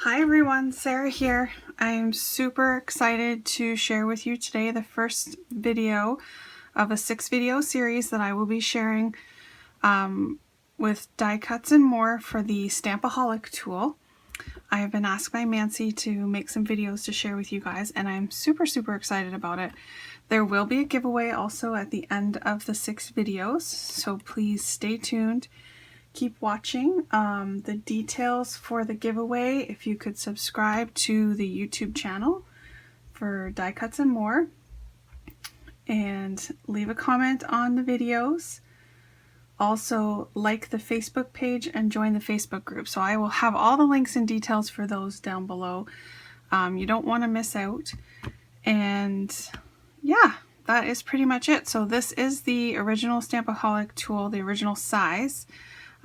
Hi everyone, Sarah here. I am super excited to share with you today the first video of a 6-video series that I will be sharing with die cuts and more for the Stampaholic tool. I have been asked by Mancy to make some videos to share with you guys, and I'm super excited about it. There will be a giveaway also at the end of the 6 videos, so please stay tuned. Keep watching. The details for the giveaway, if you could subscribe to the YouTube channel for die cuts and more, and leave a comment on the videos. Also like the Facebook page and join the Facebook group. So I will have all the links and details for those down below. You don't want to miss out. And yeah, that is pretty much it. So this is the original Stampaholic tool, the original size.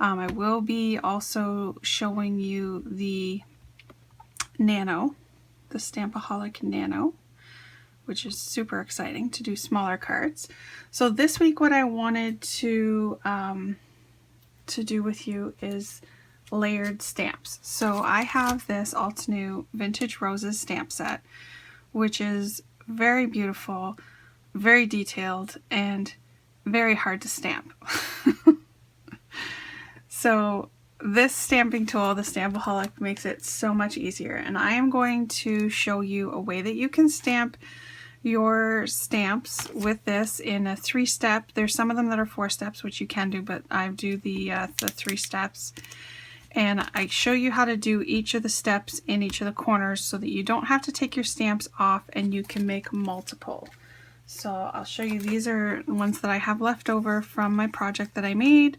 I will be also showing you the Nano, the Stampaholic Nano, which is super exciting to do smaller cards. So this week what I wanted to do with you is layered stamps. So I have this Altenew Vintage Roses stamp set, which is very beautiful, very detailed, and very hard to stamp. So this stamping tool, the Stampaholic, makes it so much easier, and I am going to show you a way that you can stamp your stamps with this in a 3-step. There's some of them that are 4 steps, which you can do, but I do the 3 steps, and I show you how to do each of the steps in each of the corners so that you don't have to take your stamps off and you can make multiple. So I'll show you, these are the ones that I have left over from my project that I made.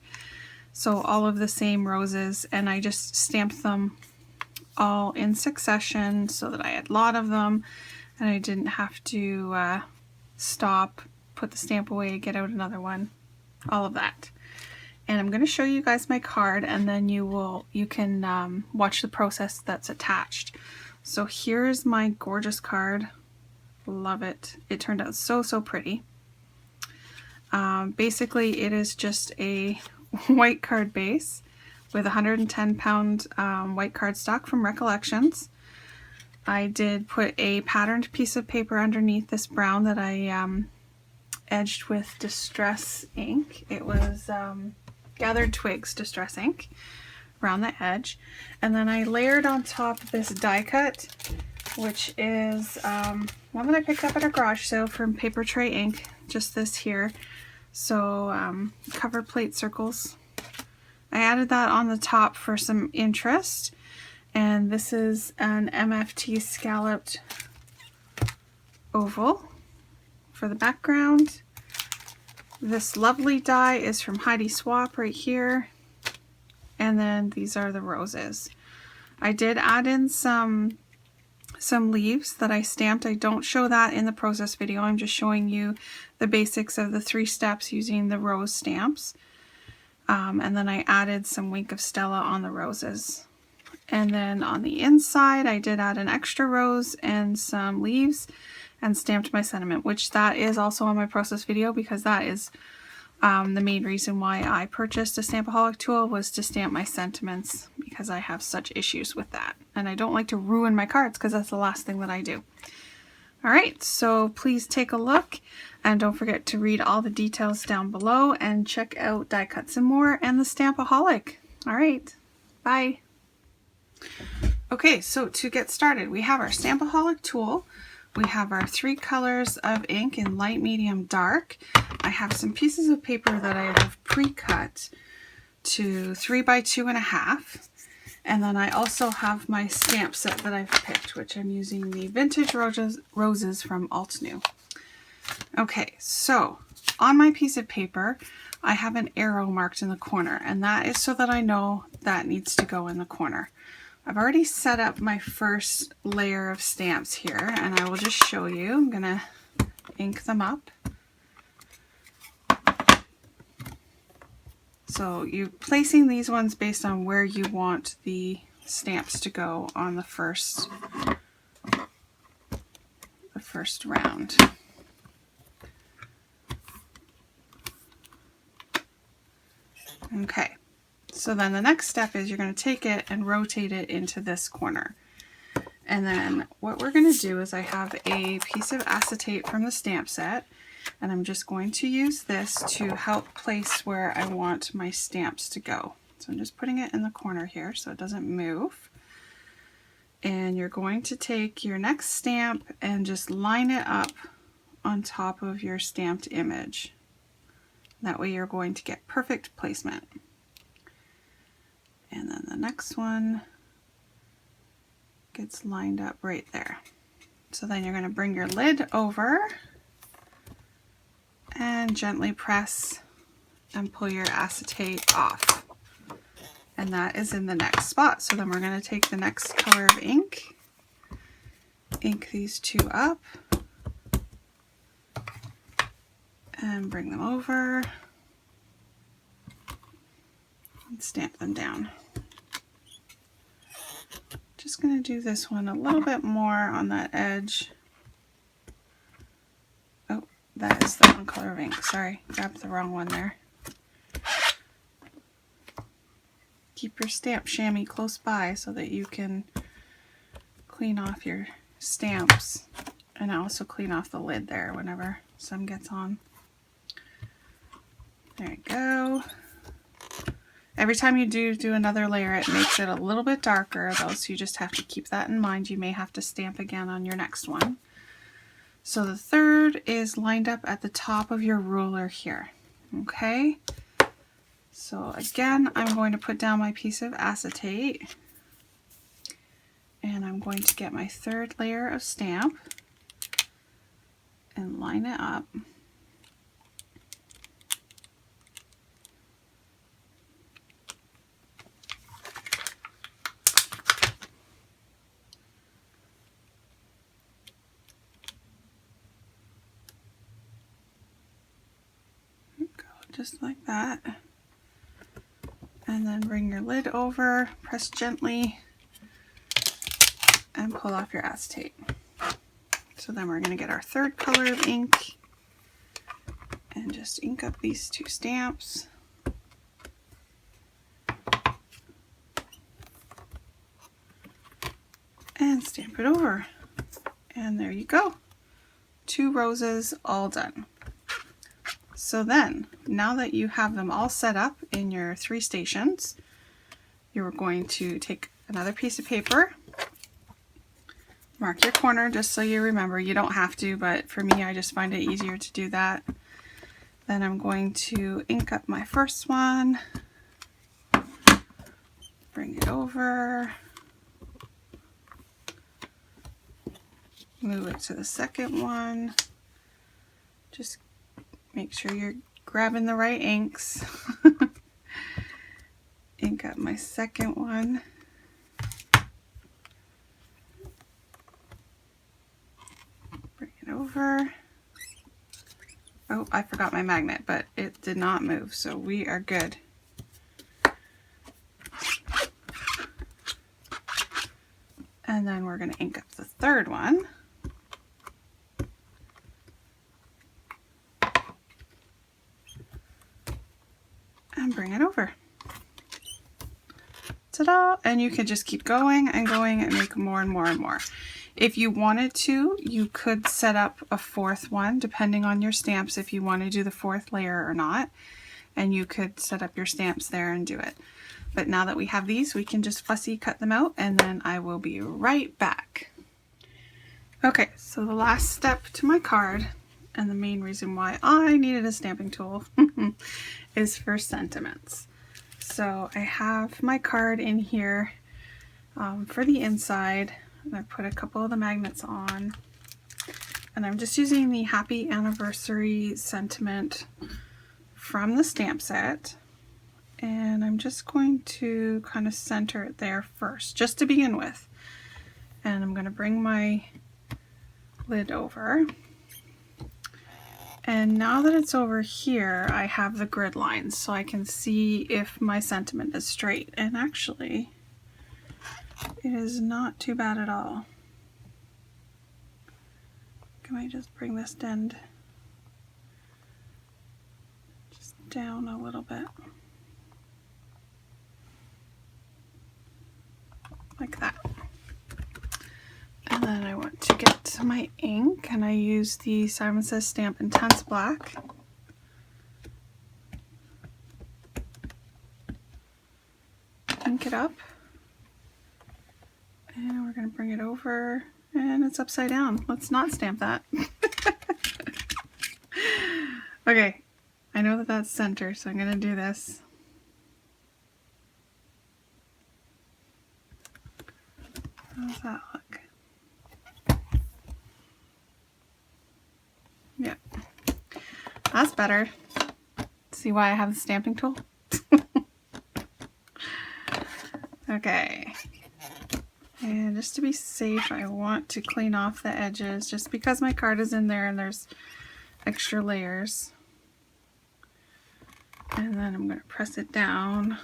So all of the same roses, and I just stamped them all in succession so that I had a lot of them and I didn't have to stop, put the stamp away, get out another one, all of that. And I'm going to show you guys my card, and then you can watch the process that's attached. So here's my gorgeous card. Love it. It turned out so pretty. Basically it is just a white card base with 110-pound white cardstock from Recollections. I did put a patterned piece of paper underneath this brown that I edged with Distress ink. It was Gathered Twigs Distress ink around the edge. And then I layered on top this die cut, which is one that I picked up at a garage sale from Paper Tray Ink, just this here. So cover plate circles. I added that on the top for some interest, and this is an MFT scalloped oval for the background. This lovely die is from Heidi Swapp right here, and then these are the roses. I did add in some leaves that I stamped. I don't show that in the process video. I'm just showing you the basics of the 3 steps using the rose stamps. And then I added some Wink of Stella on the roses. And then on the inside I did add an extra rose and some leaves and stamped my sentiment, which that is also on my process video, because that is the main reason why I purchased a Stampaholic tool, was to stamp my sentiments, because I have such issues with that. And I don't like to ruin my cards, because that's the last thing that I do. Alright, so please take a look, and don't forget to read all the details down below, and check out Die Cuts and More and the Stampaholic. Alright, bye! Okay, so to get started, we have our Stampaholic tool. We have our 3 colors of ink in light, medium, dark. I have some pieces of paper that I have pre-cut to 3 by 2.5. And then I also have my stamp set that I've picked, which I'm using the Vintage Roses from Altenew. Okay, so on my piece of paper, I have an arrow marked in the corner, and that is so that I know that needs to go in the corner. I've already set up my first layer of stamps here, and I will just show you. I'm going to ink them up. So you're placing these ones based on where you want the stamps to go on the first round. Okay, so then the next step is you're going to take it and rotate it into this corner. And then what we're going to do is I have a piece of acetate from the stamp set, and I'm just going to use this to help place where I want my stamps to go. So I'm just putting it in the corner here so it doesn't move. And you're going to take your next stamp and just line it up on top of your stamped image. That way you're going to get perfect placement. And then the next one gets lined up right there. So then you're going to bring your lid over and gently press and pull your acetate off. And that is in the next spot. So then we're going to take the next color of ink, ink these two up, and bring them over and stamp them down. Just going to do this one a little bit more on that edge. Oh, that is the wrong color of ink. Sorry, grabbed the wrong one there. Keep your stamp chamois close by so that you can clean off your stamps, and also clean off the lid there whenever some gets on. There you go. Every time you do another layer, it makes it a little bit darker though, so you just have to keep that in mind. You may have to stamp again on your next one. So the third is lined up at the top of your ruler here. Okay, so again, I'm going to put down my piece of acetate, and I'm going to get my third layer of stamp and line it up. Just like that, and then bring your lid over, press gently, and pull off your acetate. So then we're going to get our third color of ink and just ink up these two stamps. And stamp it over. And there you go. 2 roses all done. So then, now that you have them all set up in your 3 stations, you're going to take another piece of paper, mark your corner just so you remember. You don't have to, but for me, I just find it easier to do that. Then I'm going to ink up my first one, bring it over, move it to the second one. Just make sure you're grabbing the right inks. Ink up my second one. Bring it over. Oh, I forgot my magnet, but it did not move, so we are good. And then we're going to ink up the third one. And bring it over. Ta-da! And you can just keep going and going and make more and more and more. If you wanted to, you could set up a 4th one, depending on your stamps, if you want to do the 4th layer or not. And you could set up your stamps there and do it. But now that we have these, we can just fussy cut them out, and then I will be right back. Okay, so the last step to my card, and the main reason why I needed a stamping tool, is for sentiments. So I have my card in here for the inside, and I put a couple of the magnets on, and I'm just using the Happy Anniversary sentiment from the stamp set, and I'm just going to kind of center it there first, just to begin with. And I'm going to bring my lid over. And now that it's over here, I have the grid lines, so I can see if my sentiment is straight. And actually, it is not too bad at all. Can I just bring this end just down a little bit? Like that. to my ink, and I use the Simon Says Stamp Intense Black. Ink it up. And we're going to bring it over, and it's upside down. Let's not stamp that. Okay, I know that that's center, so I'm going to do this. How does that look? Yeah, that's better. See why I have the stamping tool? Okay. And just to be safe, I want to clean off the edges just because my card is in there and there's extra layers. And then I'm going to press it down.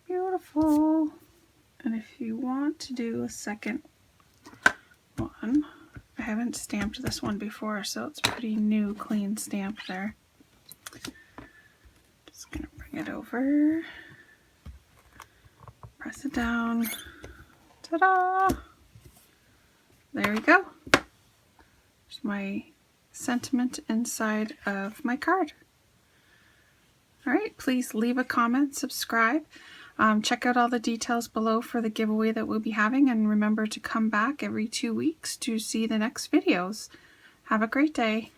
Beautiful. And if you want to do a second one, I haven't stamped this one before, so it's pretty new, clean stamp there. Just going to bring it over. Press it down. Ta-da! There we go. There's my sentiment inside of my card. Alright, please leave a comment, subscribe. Check out all the details below for the giveaway that we'll be having, and remember to come back every 2 weeks to see the next videos. Have a great day.